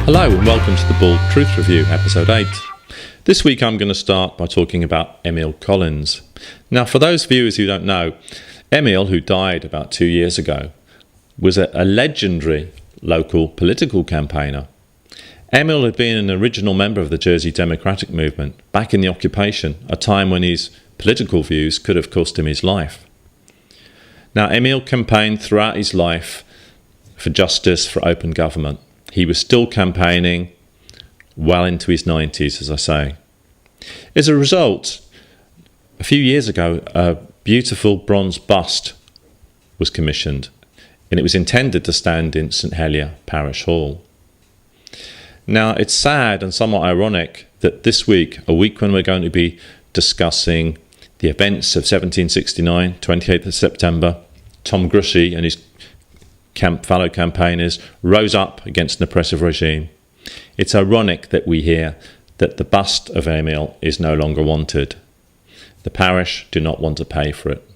Hello and welcome to the Bald Truth Review, episode 8. This week I'm going to start by talking about Emil Collins. Now, for those viewers who don't know, Emil, who died about 2 years ago, was a legendary local political campaigner. Emil had been an original member of the Jersey Democratic Movement back in the occupation, a time when his political views could have cost him his life. Now, Emil campaigned throughout his life for justice, for open government. He was still campaigning well into his 90s, as I say. As a result, a few years ago, a beautiful bronze bust was commissioned, and it was intended to stand in St Helier Parish Hall. Now, it's sad and somewhat ironic that this week, a week when we're going to be discussing the events of 1769, 28th of September, Tom Grushey and his fellow campaigners rose up against an oppressive regime. It's ironic that we hear that the bust of Emil is no longer wanted. The parish do not want to pay for it.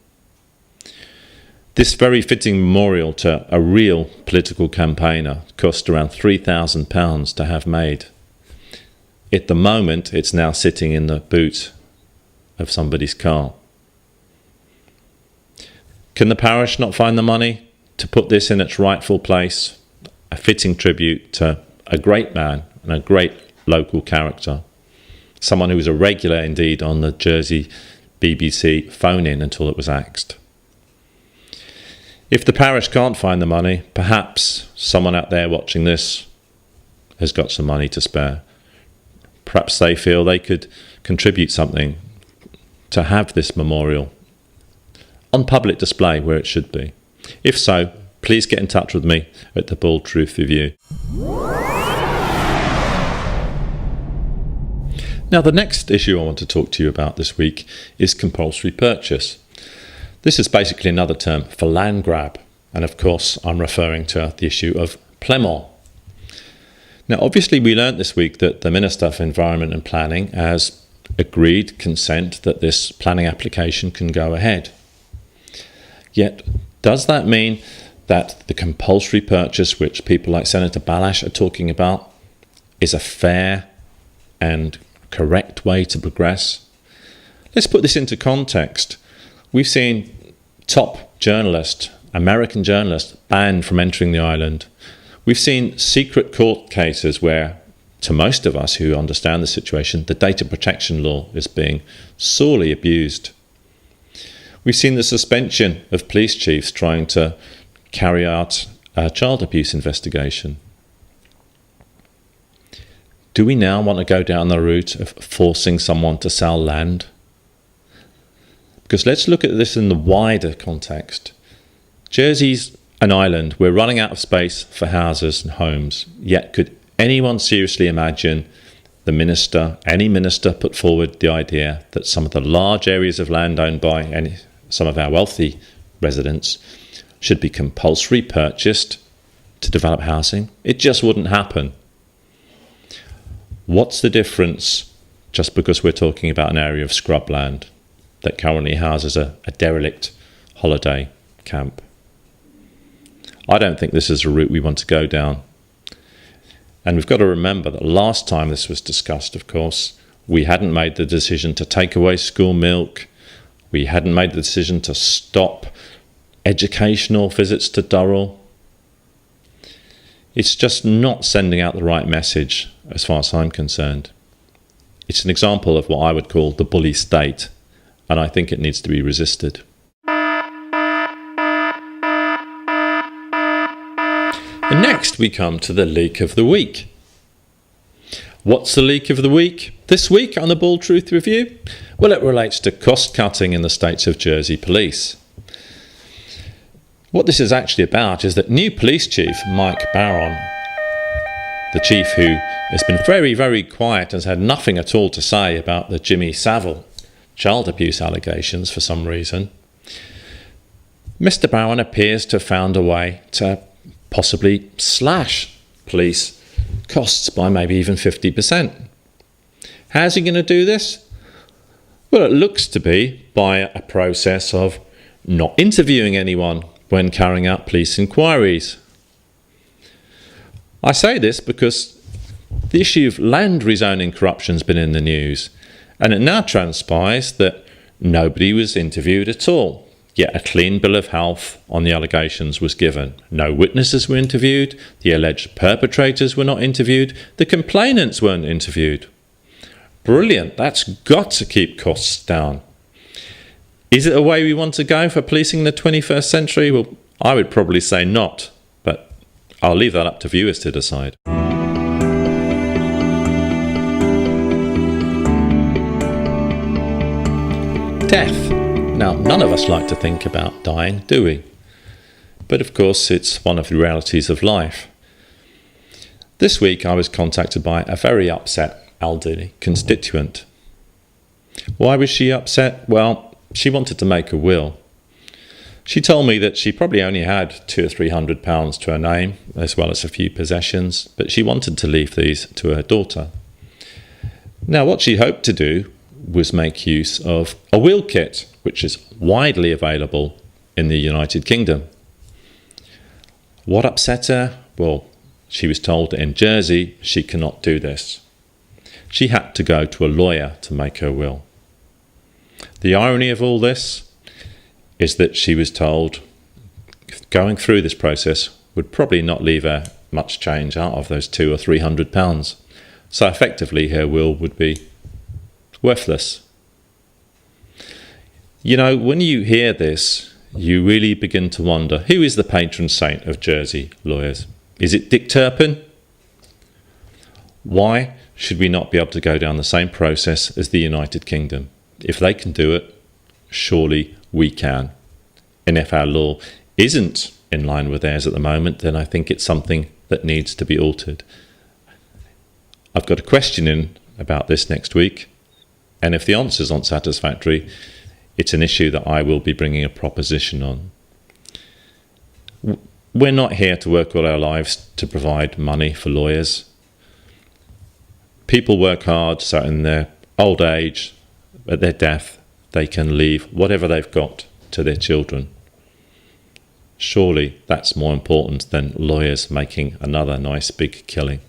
This very fitting memorial to a real political campaigner cost around £3,000 to have made. At the moment, it's now sitting in the boot of somebody's car. Can the parish not find the money to put this in its rightful place? A fitting tribute to a great man and a great local character. Someone who was a regular indeed on the Jersey BBC phone-in until it was axed. If the parish can't find the money, perhaps someone out there watching this has got some money to spare. Perhaps they feel they could contribute something to have this memorial on public display where it should be. If so, please get in touch with me at the Bald Truth Review. Now, the next issue I want to talk to you about this week is compulsory purchase. This is basically another term for land grab, and of course I'm referring to the issue of Plemont. Now, obviously we learnt this week that the Minister for Environment and Planning has agreed consent that this planning application can go ahead. Yet, does that mean that the compulsory purchase, which people like Senator Balash are talking about, is a fair and correct way to progress? Let's put this into context. We've seen top journalists, American journalists, banned from entering the island. We've seen secret court cases where, to most of us who understand the situation, the data protection law is being sorely abused. We've seen the suspension of police chiefs trying to carry out a child abuse investigation. Do we now want to go down the route of forcing someone to sell land? Because let's look at this in the wider context. Jersey's an island. We're running out of space for houses and homes. Yet could anyone seriously imagine any minister put forward the idea that some of the large areas of land owned by some of our wealthy residents should be compulsory purchased to develop housing? It just wouldn't happen. What's the difference just because we're talking about an area of scrubland that currently houses a derelict holiday camp? I don't think this is a route we want to go down. And we've got to remember that last time this was discussed, of course, we hadn't made the decision to take away school milk. We hadn't made the decision to stop educational visits to Durrell. It's just not sending out the right message as far as I'm concerned. It's an example of what I would call the bully state, and I think it needs to be resisted. And next we come to the leak of the week. What's the leak of the week this week on the Bald Truth Review? Well, it relates to cost cutting in the States of Jersey Police. What this is actually about is that new police chief Mike Barron, the chief who has been very, very quiet and has had nothing at all to say about the Jimmy Savile child abuse allegations for some reason, Mr. Barron appears to have found a way to possibly slash police costs by maybe even 50%. How's he going to do this? Well, it looks to be by a process of not interviewing anyone when carrying out police inquiries. I say this because the issue of land rezoning corruption has been in the news, and it now transpires that nobody was interviewed at all. Yet a clean bill of health on the allegations was given. No witnesses were interviewed, the alleged perpetrators were not interviewed, the complainants weren't interviewed. Brilliant, that's got to keep costs down. Is it a way we want to go for policing the 21st century? Well, I would probably say not, but I'll leave that up to viewers to decide. Death. Now, none of us like to think about dying, do we? But of course, it's one of the realities of life. This week I was contacted by a very upset elderly constituent. Why was she upset? Well, she wanted to make a will. She told me that she probably only had £200 or £300 to her name, as well as a few possessions, but she wanted to leave these to her daughter. Now, what she hoped to do was make use of a will kit, which is widely available in the United Kingdom. What upset her? Well, she was told that in Jersey she cannot do this. She had to go to a lawyer to make her will. The irony of all this is that she was told going through this process would probably not leave her much change out of those £200 or £300. So effectively her will would be worthless. You know, when you hear this, you really begin to wonder, who is the patron saint of Jersey lawyers? Is it Dick Turpin? Why should we not be able to go down the same process as the United Kingdom? If they can do it, surely we can. And if our law isn't in line with theirs at the moment, then I think it's something that needs to be altered. I've got a question in about this next week, and if the answers aren't satisfactory, it's an issue that I will be bringing a proposition on. We're not here to work all our lives to provide money for lawyers. People work hard so in their old age, at their death, they can leave whatever they've got to their children. Surely that's more important than lawyers making another nice big killing.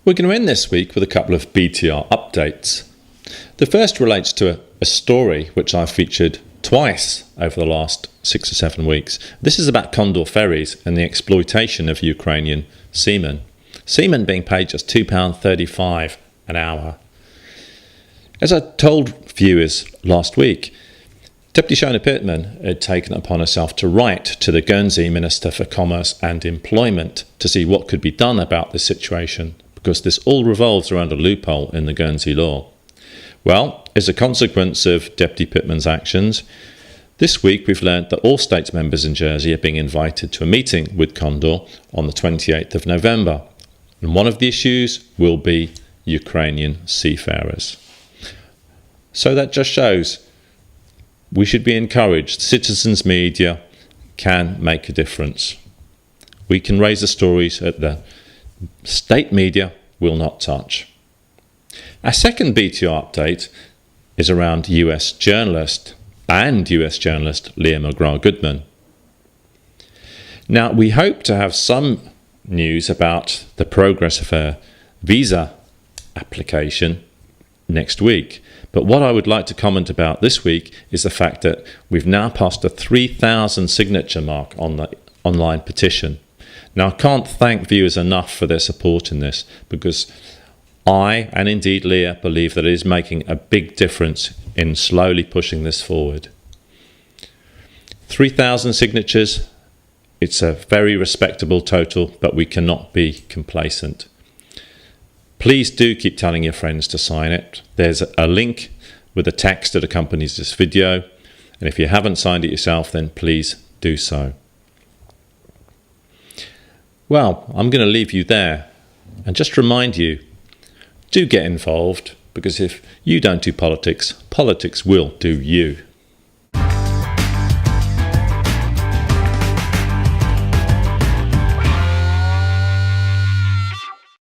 We're going to end this week with a couple of BTR updates. The first relates to a story which I've featured twice over the last 6 or 7 weeks. This is about Condor ferries and the exploitation of Ukrainian seamen. Seamen being paid just £2.35 an hour. As I told viewers last week, Deputy Shona Pittman had taken it upon herself to write to the Guernsey Minister for Commerce and Employment to see what could be done about this situation, because this all revolves around a loophole in the Guernsey law. Well, as a consequence of Deputy Pittman's actions, this week we've learned that all States members in Jersey are being invited to a meeting with Condor on the 28th of November. And one of the issues will be Ukrainian seafarers. So that just shows we should be encouraged. Citizens' media can make a difference. We can raise the stories that the state media will not touch. Our second BTR update is around US journalist Leah McGrath-Goodman. Now, we hope to have some news about the progress of her visa application next week. But what I would like to comment about this week is the fact that we've now passed the 3,000 signature mark on the online petition. Now, I can't thank viewers enough for their support in this, because I, and indeed Leah, believe that it is making a big difference in slowly pushing this forward. 3,000 signatures, it's a very respectable total, but we cannot be complacent. Please do keep telling your friends to sign it. There's a link with a text that accompanies this video, and if you haven't signed it yourself, then please do so. Well, I'm going to leave you there and just remind you, do get involved, because if you don't do politics, politics will do you.